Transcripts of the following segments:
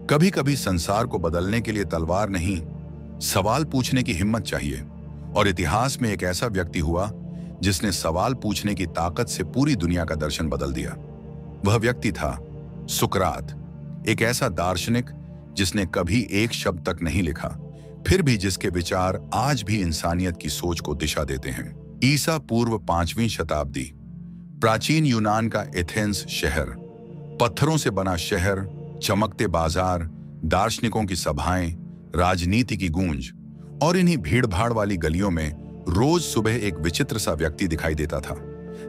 कभी कभी संसार को बदलने के लिए तलवार नहीं, सवाल पूछने की हिम्मत चाहिए। और इतिहास में एक ऐसा व्यक्ति हुआ जिसने सवाल पूछने की ताकत से पूरी दुनिया का दर्शन बदल दिया। वह व्यक्ति था सुकरात, एक ऐसा दार्शनिक जिसने कभी एक शब्द तक नहीं लिखा, फिर भी जिसके विचार आज भी इंसानियत की सोच को दिशा देते हैं। ईसा पूर्व 5वीं शताब्दी, प्राचीन यूनान का एथेंस शहर, पत्थरों से बना शहर, चमकते बाजार, दार्शनिकों की सभाएं, राजनीति की गूंज, और इन्हीं भीड़भाड़ वाली गलियों में रोज सुबह एक विचित्र सा व्यक्ति दिखाई देता था।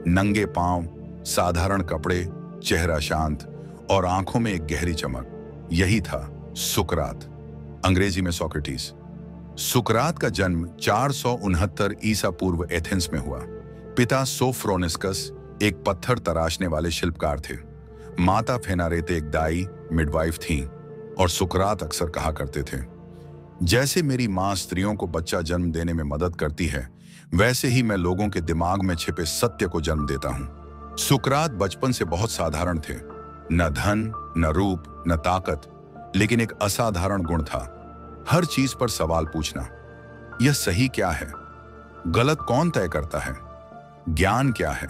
नंगे पांव, साधारण कपड़े, चेहरा शांत और आंखों में एक गहरी चमक। यही था सुकरात, अंग्रेजी में सोक्रेटिस। सुकरात का जन्म 469 ईसा पूर्व एथेंस में हुआ। पिता सोफ्रोनिस्कस एक पत्थर तराशने वाले शिल्पकार थे। माता फेनारेते एक दाई मिडवाइफ थीं, और सुकरात अक्सर कहा करते थे, जैसे मेरी मां स्त्रियों को बच्चा जन्म देने में मदद करती है, वैसे ही मैं लोगों के दिमाग में छिपे सत्य को जन्म देता हूं। सुकरात बचपन से बहुत साधारण थे, न धन, न रूप, न ताकत, लेकिन एक असाधारण गुण था, हर चीज पर सवाल पूछना। यह सही क्या है? गलत कौन तय करता है? ज्ञान क्या है?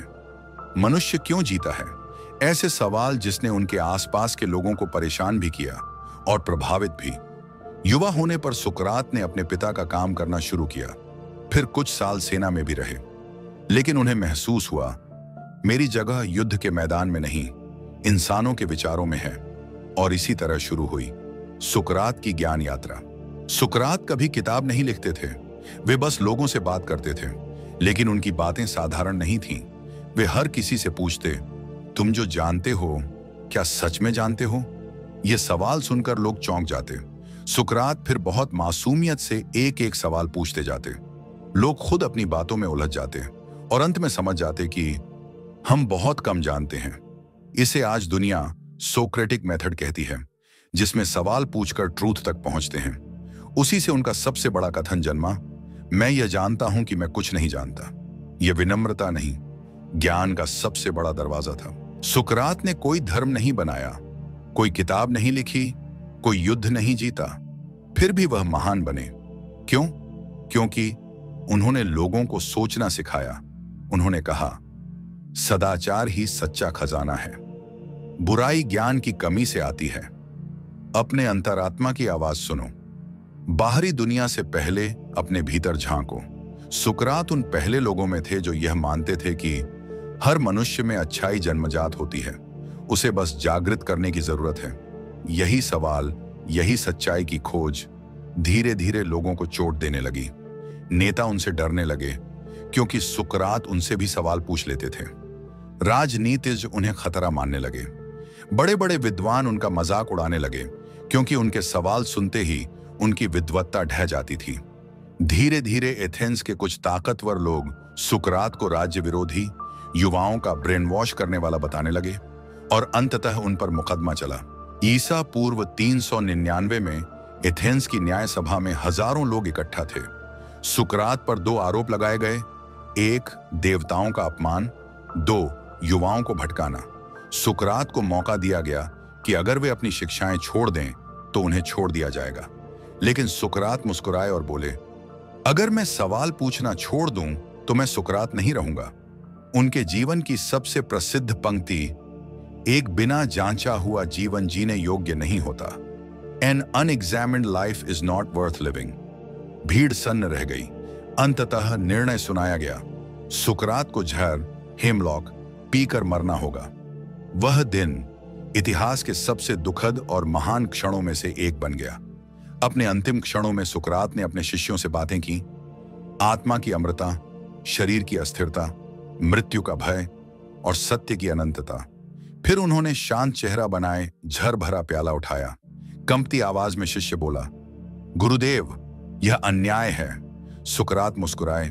मनुष्य क्यों जीता है? ऐसे सवाल जिसने उनके आसपास के लोगों को परेशान भी किया और प्रभावित भी। युवा होने पर सुकरात ने अपने पिता का काम करना शुरू किया, फिर कुछ साल सेना में भी रहे, लेकिन उन्हें महसूस हुआ, मेरी जगह युद्ध के मैदान में नहीं, इंसानों के विचारों में है। और इसी तरह शुरू हुई सुकरात की ज्ञान यात्रा। सुकरात कभी किताब नहीं लिखते थे, वे बस लोगों से बात करते थे, लेकिन उनकी बातें साधारण नहीं थीं। वे हर किसी से पूछते, तुम जो जानते हो क्या सच में जानते हो? ये सवाल सुनकर लोग चौंक जाते। सुकरात फिर बहुत मासूमियत से एक एक सवाल पूछते जाते। लोग खुद अपनी बातों में उलझ जाते और अंत में समझ जाते कि हम बहुत कम जानते हैं। इसे आज दुनिया सोक्रेटिक मेथड कहती है, जिसमें सवाल पूछकर ट्रूथ तक पहुंचते हैं। उसी से उनका सबसे बड़ा कथन जन्मा, मैं यह जानता हूं कि मैं कुछ नहीं जानता। यह विनम्रता नहीं, ज्ञान का सबसे बड़ा दरवाजा था। सुकरात ने कोई धर्म नहीं बनाया, कोई किताब नहीं लिखी, कोई युद्ध नहीं जीता, फिर भी वह महान बने। क्यों? क्योंकि उन्होंने लोगों को सोचना सिखाया। उन्होंने कहा, सदाचार ही सच्चा खजाना है, बुराई ज्ञान की कमी से आती है। अपने अंतरात्मा की आवाज सुनो, बाहरी दुनिया से पहले अपने भीतर झांको। सुकरात उन पहले लोगों में थे जो यह मानते थे कि हर मनुष्य में अच्छाई जन्मजात होती है, उसे बस जागृत करने की जरूरत है। यही सवाल, यही सच्चाई की खोज धीरे धीरे लोगों को चोट देने लगी। नेता उनसे डरने लगे, क्योंकि सुकरात उनसे भी सवाल पूछ लेते थे। राजनीतिज्ञ उन्हें खतरा मानने लगे। बड़े बड़े विद्वान उनका मजाक उड़ाने लगे, क्योंकि उनके सवाल सुनते ही उनकी विद्वत्ता ढह जाती थी। धीरे धीरे एथेंस के कुछ ताकतवर लोग सुकरात को राज्य विरोधी, युवाओं का ब्रेन वॉश करने वाला बताने लगे, और अंततः उन पर मुकदमा चला। ईसा पूर्व 399 में एथेंस की न्याय सभा में हजारों लोग इकट्ठा थे। सुकरात पर 2 आरोप लगाए गए, 1 देवताओं का अपमान, 2 युवाओं को भटकाना। सुकरात को मौका दिया गया कि अगर वे अपनी शिक्षाएं छोड़ दें तो उन्हें छोड़ दिया जाएगा, लेकिन सुकरात मुस्कुराए और बोले, अगर मैं सवाल पूछना छोड़ दूं तो मैं सुकरात नहीं रहूंगा। उनके जीवन की सबसे प्रसिद्ध पंक्ति, एक बिना जांचा हुआ जीवन जीने योग्य नहीं होता। An unexamined life is not worth living। भीड़ सन्न रह गई। अंततः निर्णय सुनाया गया, सुकरात को जहर, हेमलॉक पीकर मरना होगा। वह दिन इतिहास के सबसे दुखद और महान क्षणों में से एक बन गया। अपने अंतिम क्षणों में सुकरात ने अपने शिष्यों से बातें की, आत्मा की अमृता, शरीर की अस्थिरता, मृत्यु का भय और सत्य की अनंतता। फिर उन्होंने शांत चेहरा बनाए झर भरा प्याला उठाया। कंपती आवाज में शिष्य बोला, गुरुदेव, यह अन्याय है। सुकरात मुस्कुराए,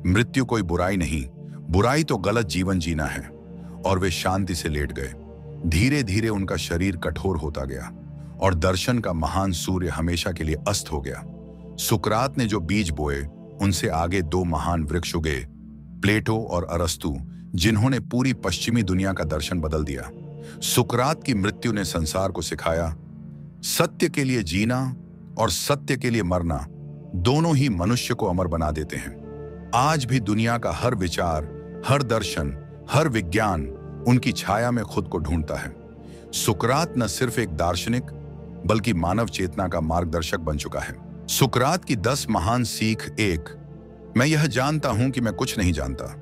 मृत्यु कोई बुराई नहीं, बुराई तो गलत जीवन जीना है। और वे शांति से लेट गए। धीरे धीरे उनका शरीर कठोर होता गया और दर्शन का महान सूर्य हमेशा के लिए अस्त हो गया। सुकरात ने जो बीज बोए, उनसे आगे 2 महान वृक्ष उगे, प्लेटो और अरस्तु, जिन्होंने पूरी पश्चिमी दुनिया का दर्शन बदल दिया। सुकरात की मृत्यु ने संसार को सिखाया, सत्य के लिए जीना और सत्य के लिए मरना दोनों ही मनुष्य को अमर बना देते हैं। आज भी दुनिया का हर विचार, हर दर्शन, हर विज्ञान उनकी छाया में खुद को ढूंढता है। सुकरात न सिर्फ एक दार्शनिक बल्कि मानव चेतना का मार्गदर्शक बन चुका है। सुकरात की 10 महान सीख। 1, मैं यह जानता हूं कि मैं कुछ नहीं जानता।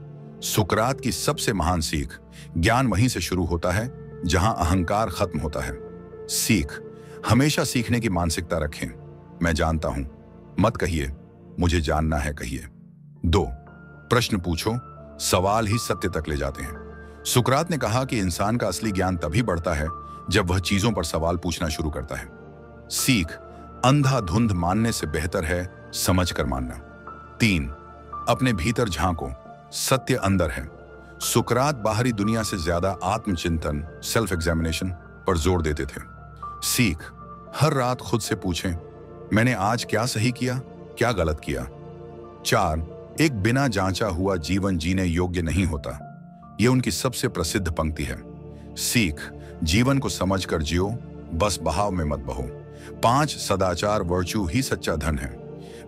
सुकरात की सबसे महान सीख, ज्ञान वहीं से शुरू होता है जहां अहंकार खत्म होता है। सीख, हमेशा सीखने की मानसिकता रखें। मैं जानता हूं मत कहिए, मुझे जानना है कहिए। 2, प्रश्न पूछो, सवाल ही सत्य तक ले जाते हैं। सुकरात ने कहा कि इंसान का असली ज्ञान तभी बढ़ता है जब वह चीजों पर सवाल पूछना शुरू करता है। सीख, अंधाधुंध मानने से बेहतर है समझकर मानना। 3, अपने भीतर झांको, सत्य अंदर है। सुकरात बाहरी दुनिया से ज्यादा आत्मचिंतन, सेल्फ एग्जामिनेशन पर जोर देते थे। सीख, हर रात खुद से पूछें, मैंने आज क्या सही किया, क्या गलत किया। 4, एक बिना जांचा हुआ जीवन जीने योग्य नहीं होता। यह उनकी सबसे प्रसिद्ध पंक्ति है। सीख, जीवन को समझकर जियो, बस बहाव में मत बहो। 5, सदाचार वर्चू ही सच्चा धन है।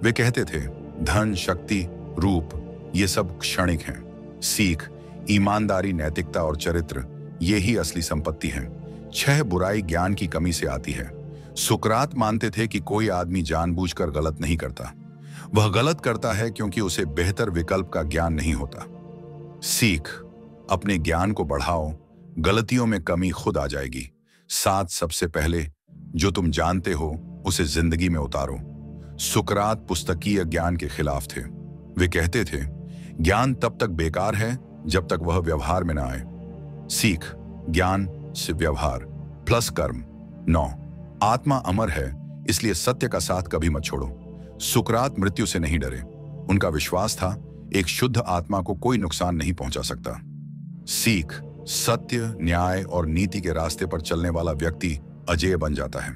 वे कहते थे, धन, शक्ति, रूप ये सब क्षणिक हैं। सीख, ईमानदारी, नैतिकता और चरित्र ये ही असली संपत्ति है। 6, बुराई ज्ञान की कमी से आती है। सुकरात मानते थे कि कोई आदमी जानबूझकर गलत नहीं करता, वह गलत करता है क्योंकि उसे बेहतर विकल्प का ज्ञान नहीं होता। सीख, अपने ज्ञान को बढ़ाओ, गलतियों में कमी खुद आ जाएगी। 7, सबसे पहले जो तुम जानते हो उसे जिंदगी में उतारो। सुकरात पुस्तकीय ज्ञान के खिलाफ थे। वे कहते थे, ज्ञान तब तक बेकार है जब तक वह व्यवहार में ना आए। सीख, ज्ञान से व्यवहार प्लस कर्म। 9, आत्मा अमर है, इसलिए सत्य का साथ कभी मत छोड़ो। सुकरात मृत्यु से नहीं डरे। उनका विश्वास था, एक शुद्ध आत्मा को कोई नुकसान नहीं पहुंचा सकता। सीख, सत्य, न्याय और नीति के रास्ते पर चलने वाला व्यक्ति अजेय बन जाता है।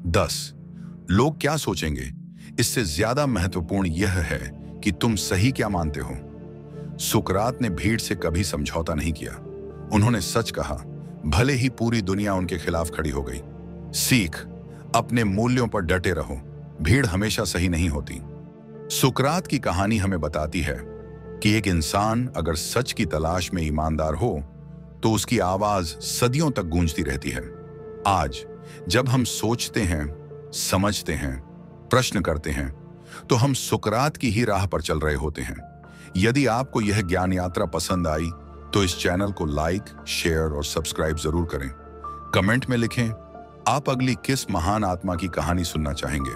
10, लोग क्या सोचेंगे, इससे ज्यादा महत्वपूर्ण यह है कि तुम सही क्या मानते हो। सुकरात ने भीड़ से कभी समझौता नहीं किया। उन्होंने सच कहा, भले ही पूरी दुनिया उनके खिलाफ खड़ी हो गई। सीख, अपने मूल्यों पर डटे रहो, भीड़ हमेशा सही नहीं होती। सुकरात की कहानी हमें बताती है कि एक इंसान अगर सच की तलाश में ईमानदार हो तो उसकी आवाज सदियों तक गूंजती रहती है। आज जब हम सोचते हैं, समझते हैं, प्रश्न करते हैं, तो हम सुकरात की ही राह पर चल रहे होते हैं। यदि आपको यह ज्ञान यात्रा पसंद आई तो इस चैनल को लाइक, शेयर और सब्सक्राइब जरूर करें। कमेंट में लिखें, आप अगली किस महान आत्मा की कहानी सुनना चाहेंगे।